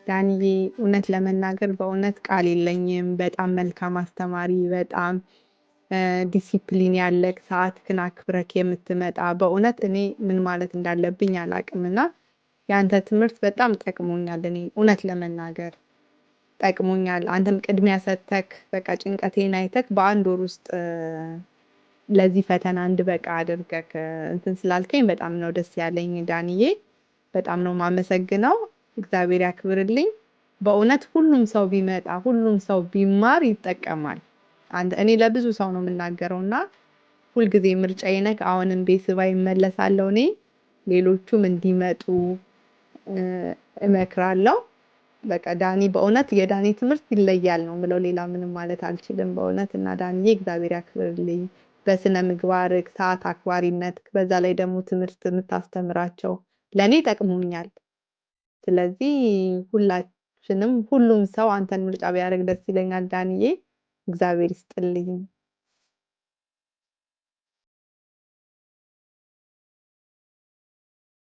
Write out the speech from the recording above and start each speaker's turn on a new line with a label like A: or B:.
A: ዳንዬ እውነት ለመናገር በእውነት ቃል የለኝም። በጣም መልካም አስተማሪ፣ በጣም ዲሲፕሊን ያለክ ሰዓትክን አክብረክ የምትመጣ በእውነት እኔ ምን ማለት እንዳለብኝ አላቅም እና የአንተ ትምህርት በጣም ጠቅሞኛል። እኔ እውነት ለመናገር ጠቅሞኛል። አንተም ቅድሚያ ሰጥተክ በቃ ጭንቀቴን አይተክ በአንድ ወር ውስጥ ለዚህ ፈተና እንድበቃ አድርገክ እንትን ስላልከኝ በጣም ነው ደስ ያለኝ ዳንዬ። በጣም ነው ማመሰግነው። እግዚአብሔር ያክብርልኝ። በእውነት ሁሉም ሰው ቢመጣ ሁሉም ሰው ቢማር ይጠቀማል። እኔ ለብዙ ሰው ነው የምናገረውና ሁልጊዜ ምርጫዬ ነክ። አሁንም ቤተሰባ ይመለሳለሁ እኔ ሌሎቹም እንዲመጡ እመክራለሁ። በቃ ዳኒ በእውነት የዳኒ ትምህርት ይለያል ነው የምለው። ሌላ ምንም ማለት አልችልም በእውነት እና ዳኒዬ እግዚአብሔር ያክብርልኝ። በስነ ምግባርክ፣ ሰዓት አክባሪነት፣ በዛ ላይ ደግሞ ትምህርት የምታስተምራቸው ለኔ ጠቅሞኛል። ስለዚህ ሁላችንም ሁሉም ሰው አንተን ምርጫ ቢያደርግ ደስ ይለኛል ዳንዬ። እግዚአብሔር ይስጥልኝ።